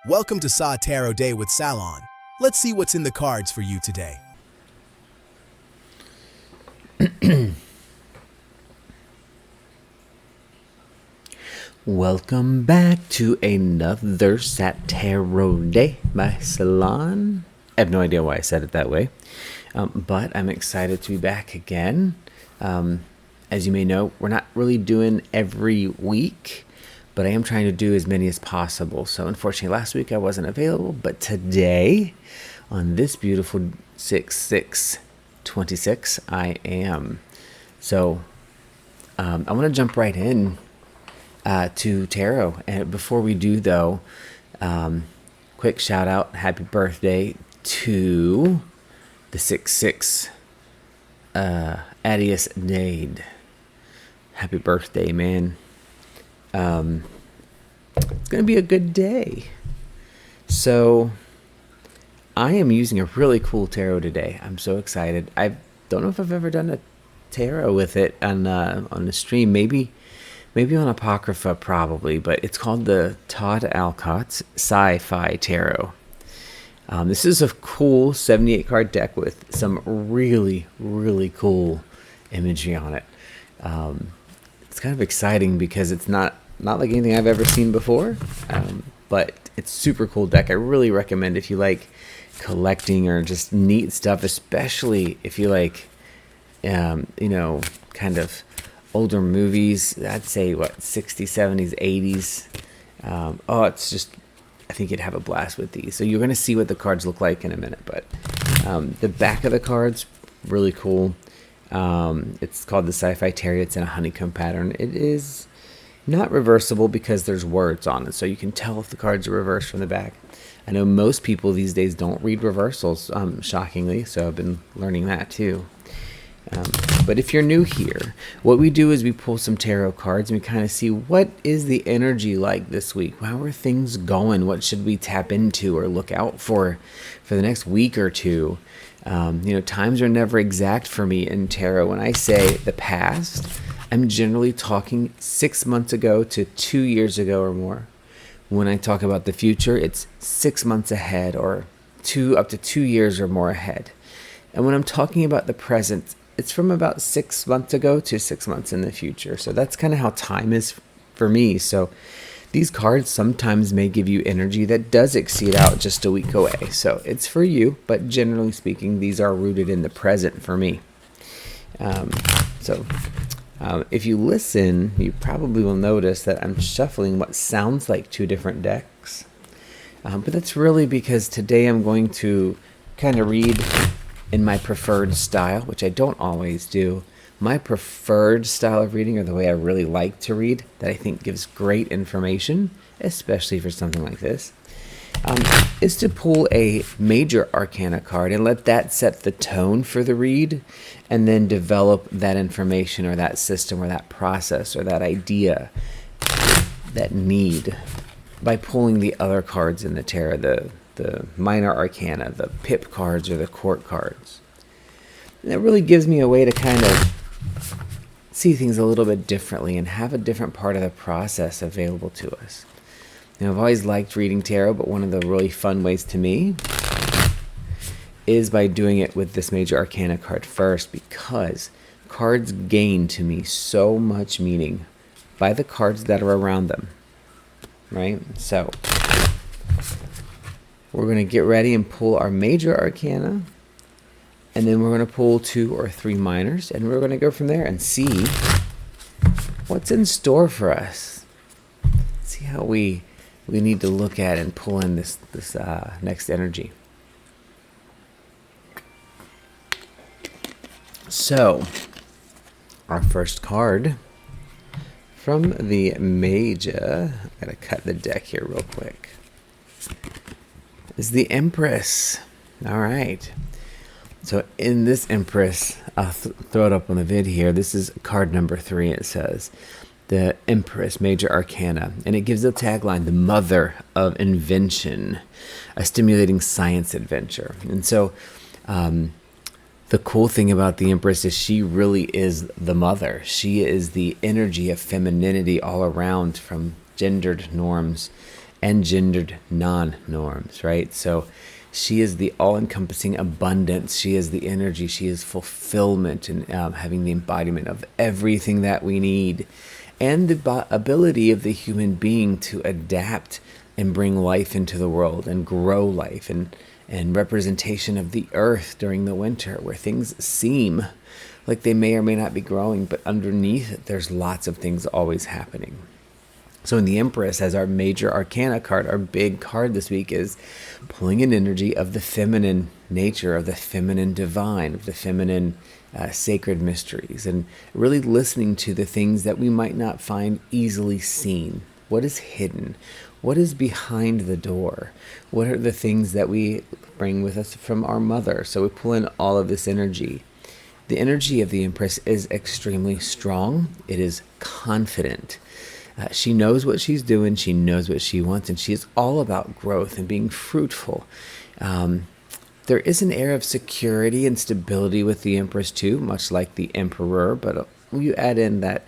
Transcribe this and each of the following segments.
Welcome to SaTarotDay with Salon. Let's see what's in the cards for you today. Welcome back to another SaTarotDay by Salon. I have no idea why I said it that way, but I'm excited to be back again. As you may know, we're not really doing every week, but I am trying to do as many as possible. So unfortunately, last week I wasn't available, but today, on this beautiful 6/6/26, I am. So I want to jump right in to tarot. And before we do, though, quick shout out, happy birthday to the 6/6 Adius Nade. Happy birthday, man. It's going to be a good day. So I am using a really cool tarot today. I'm so excited. I don't know if I've ever done a tarot with it on the stream. Maybe on Apocrypha, probably. But it's called the Todd Alcott's Sci-Fi Tarot. This is a cool 78 card deck with some really, really cool imagery on it. It's kind of exciting because it's not like anything I've ever seen before, but it's super cool deck. I really recommend if you like collecting or just neat stuff, especially if you like, kind of older movies. I'd say 60s, 70s, 80s. It's just, I think you'd have a blast with these. So you're going to see what the cards look like in a minute, but the back of the cards, really cool. It's called the Sci-Fi Tarot. It's in a honeycomb pattern. It is not reversible because there's words on it, so you can tell if the cards are reversed from the back. I know most people these days don't read reversals, shockingly, so I've been learning that too. But if you're new here, what we do is we pull some tarot cards and we kind of see what is the energy like this week. How are things going? What should we tap into or look out for the next week or two? Times are never exact for me in tarot. When I say the past, I'm generally talking 6 months ago to 2 years ago or more. When I talk about the future, it's 6 months ahead or up to 2 years or more ahead. And when I'm talking about the present, it's from about 6 months ago to 6 months in the future. So that's kind of how time is for me. So these cards sometimes may give you energy that does exceed out just a week away. So it's for you, but generally speaking, these are rooted in the present for me. If you listen, you probably will notice that I'm shuffling what sounds like two different decks. But that's really because today I'm going to kind of read in my preferred style, which I don't always do. My preferred style of reading, or the way I really like to read, that I think gives great information, especially for something like this, is to pull a major arcana card and let that set the tone for the read, and then develop that information or that system or that process or that idea, that need, by pulling the other cards in the tarot, the minor arcana, the pip cards or the court cards. And that really gives me a way to kind of see things a little bit differently and have a different part of the process available to us. I've always liked reading tarot, but one of the really fun ways to me is by doing it with this major arcana card first, because cards gain to me so much meaning by the cards that are around them, right? So we're going to get ready and pull our major arcana, and then we're going to pull 2 or 3 minors, and we're going to go from there and see what's in store for us. See how we need to look at and pull in this next energy. So, our first card from the major, I gotta cut the deck here real quick, is the Empress. All right. So in this Empress, I'll throw it up on the vid here. This is card number 3. It says, the Empress, Major Arcana. And it gives a tagline, the mother of invention, a stimulating science adventure. And so the cool thing about the Empress is she really is the mother. She is the energy of femininity all around, from gendered norms and gendered non-norms, right? So she is the all-encompassing abundance. She is the energy. She is fulfillment and having the embodiment of everything that we need, and the ability of the human being to adapt and bring life into the world and grow life, and representation of the earth during the winter, where things seem like they may or may not be growing, but underneath it, there's lots of things always happening. So in the Empress, as our major arcana card, our big card this week is pulling an energy of the feminine nature, of the feminine divine, of the feminine sacred mysteries, and really listening to the things that we might not find easily seen. What is hidden? What is behind the door? What are the things that we bring with us from our mother? So we pull in all of this energy. The energy of the Empress is extremely strong. It is confident. She knows what she's doing. She knows what she wants, and she is all about growth and being fruitful. There is an air of security and stability with the Empress too, much like the Emperor, but you add in that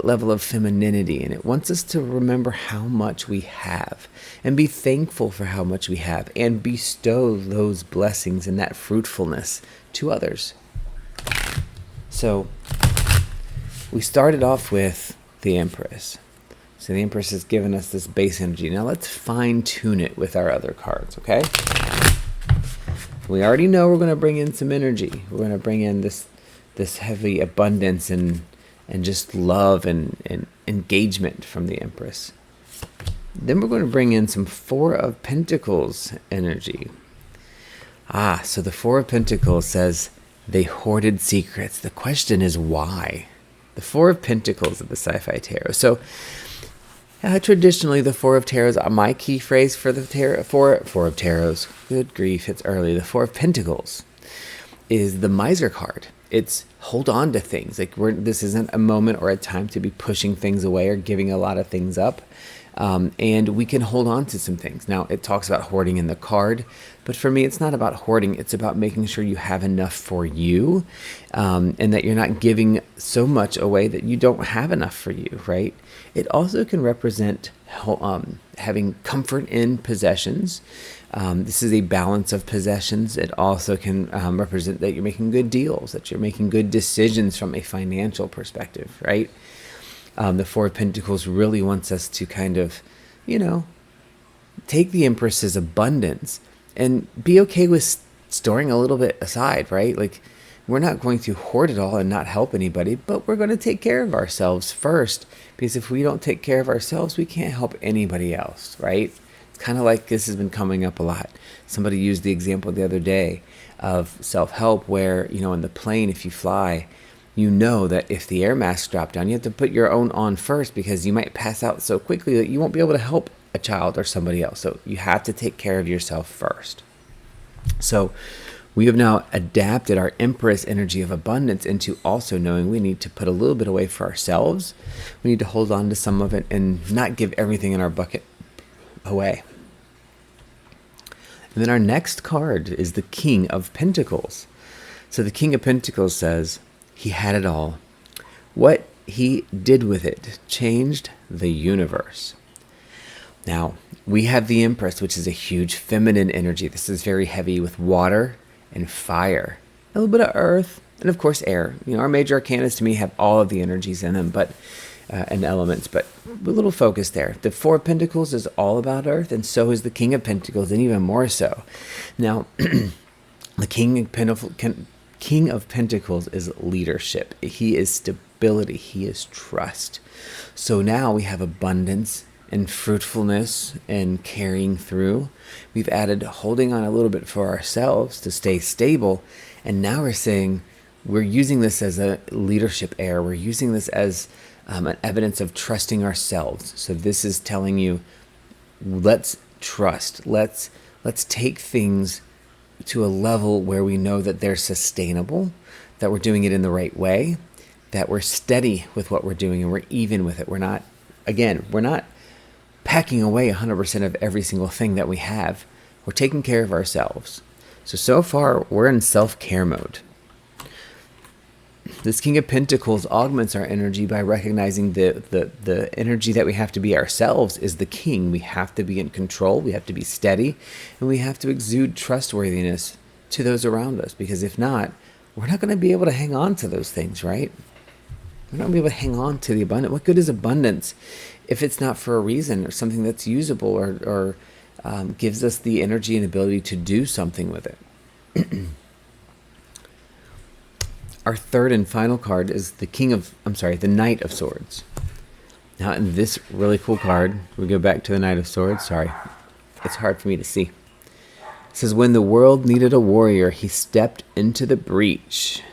level of femininity, and it wants us to remember how much we have and be thankful for how much we have and bestow those blessings and that fruitfulness to others. So we started off with the Empress. So the Empress has given us this base energy. Now let's fine tune it with our other cards, okay? We already know we're going to bring in some energy. We're going to bring in this heavy abundance and just love and engagement from the Empress. Then we're going to bring in some Four of Pentacles energy. So the Four of Pentacles says they hoarded secrets. The question is why? The Four of Pentacles of the Sci-Fi Tarot. So traditionally, the Four of Tarots, my key phrase for the tarot, Four of Tarots, good grief, it's early. The Four of Pentacles is the Miser card. It's hold on to things. Like this isn't a moment or a time to be pushing things away or giving a lot of things up. And we can hold on to some things. Now, it talks about hoarding in the card, but for me, it's not about hoarding. It's about making sure you have enough for you, and that you're not giving so much away that you don't have enough for you, right? It also can represent having comfort in possessions. This is a balance of possessions. It also can represent that you're making good deals, that you're making good decisions from a financial perspective, right? The Four of Pentacles really wants us to kind of, take the Empress's abundance and be okay with storing a little bit aside, right? Like, we're not going to hoard it all and not help anybody, but we're going to take care of ourselves first, because if we don't take care of ourselves, we can't help anybody else, right? It's kind of like this has been coming up a lot. Somebody used the example the other day of self-help where, in the plane, if you fly, you know that if the air masks drop down, you have to put your own on first, because you might pass out so quickly that you won't be able to help a child or somebody else. So you have to take care of yourself first. So we have now adapted our Empress energy of abundance into also knowing we need to put a little bit away for ourselves. We need to hold on to some of it and not give everything in our bucket away. And then our next card is the King of Pentacles. So the King of Pentacles says, he had it all. What he did with it changed the universe. Now, we have the Empress, which is a huge feminine energy. This is very heavy with water and fire, a little bit of earth, and of course air. Our major arcanas to me have all of the energies in them, but and elements, but a little focus there. The Four of Pentacles is all about earth, and so is the King of Pentacles, and even more so. Now, the King of Pentacles is leadership. He is stability. He is trust. So now we have abundance and fruitfulness and carrying through. We've added holding on a little bit for ourselves to stay stable. And now we're saying we're using this as a leadership air. We're using this as an evidence of trusting ourselves. So this is telling you, let's trust. Let's take things to a level where we know that they're sustainable, that we're doing it in the right way, that we're steady with what we're doing and we're even with it. We're not packing away 100% of every single thing that we have. We're taking care of ourselves. So far, we're in self-care mode. This King of Pentacles augments our energy by recognizing the energy that we have to be ourselves is the king. We have to be in control, we have to be steady, and we have to exude trustworthiness to those around us, because if not, we're not going to be able to hang on to those things, right? We're not going to be able to hang on to the abundance. What good is abundance if it's not for a reason or something that's usable or gives us the energy and ability to do something with it? Our third and final card is the Knight of Swords. Now, in this really cool card, we go back to the Knight of Swords. Sorry, it's hard for me to see. It says, when the world needed a warrior, he stepped into the breach.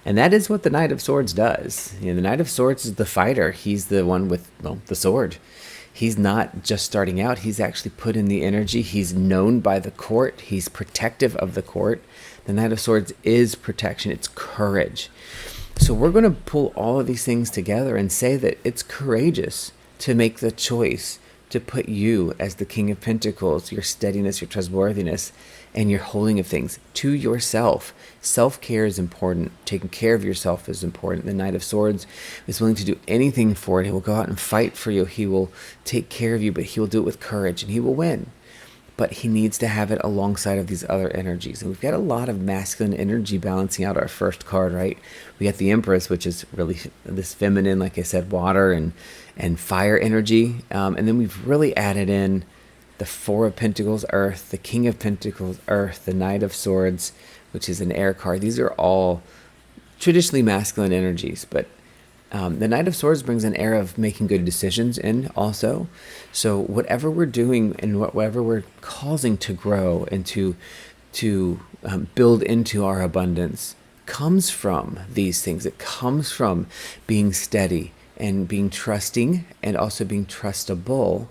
And that is what the Knight of Swords does. The Knight of Swords is the fighter. He's the one with, the sword. He's not just starting out. He's actually put in the energy. He's known by the court. He's protective of the court. The Knight of Swords is protection. It's courage. So we're going to pull all of these things together and say that it's courageous to make the choice to put you as the King of Pentacles, your steadiness, your trustworthiness, and your holding of things to yourself. Self-care is important. Taking care of yourself is important. The Knight of Swords is willing to do anything for it. He will go out and fight for you. He will take care of you, but he will do it with courage, and he will win. But he needs to have it alongside of these other energies. And we've got a lot of masculine energy balancing out our first card, right? We got the Empress, which is really this feminine, like I said, water and fire energy. And then we've really added in the Four of Pentacles, Earth, the King of Pentacles, Earth, the Knight of Swords, which is an air card. These are all traditionally masculine energies, but the Knight of Swords brings an air of making good decisions in also. So whatever we're doing and whatever we're causing to grow and to build into our abundance comes from these things. It comes from being steady and being trusting and also being trustable.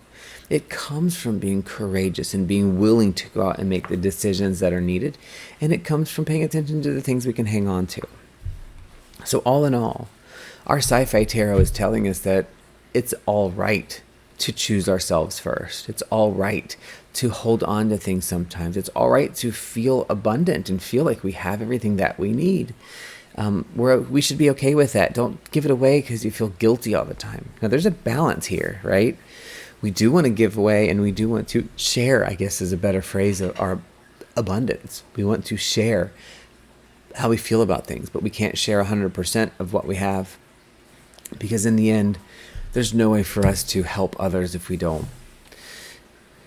It comes from being courageous and being willing to go out and make the decisions that are needed. And it comes from paying attention to the things we can hang on to. So all in all, our Sci-Fi Tarot is telling us that it's all right to choose ourselves first. It's all right to hold on to things sometimes. It's all right to feel abundant and feel like we have everything that we need. We should be okay with that. Don't give it away because you feel guilty all the time. Now, there's a balance here, right? We do want to give away and we do want to share, I guess is a better phrase, of our abundance. We want to share how we feel about things, but we can't share 100% of what we have, because in the end, there's no way for us to help others if we don't.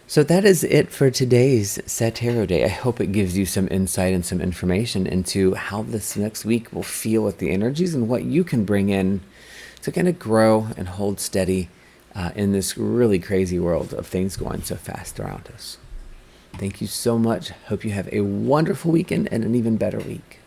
So that is it for today's SaTarotDay. I hope it gives you some insight and some information into how this next week will feel with the energies and what you can bring in to kind of grow and hold steady in this really crazy world of things going so fast around us. Thank you so much. Hope you have a wonderful weekend and an even better week.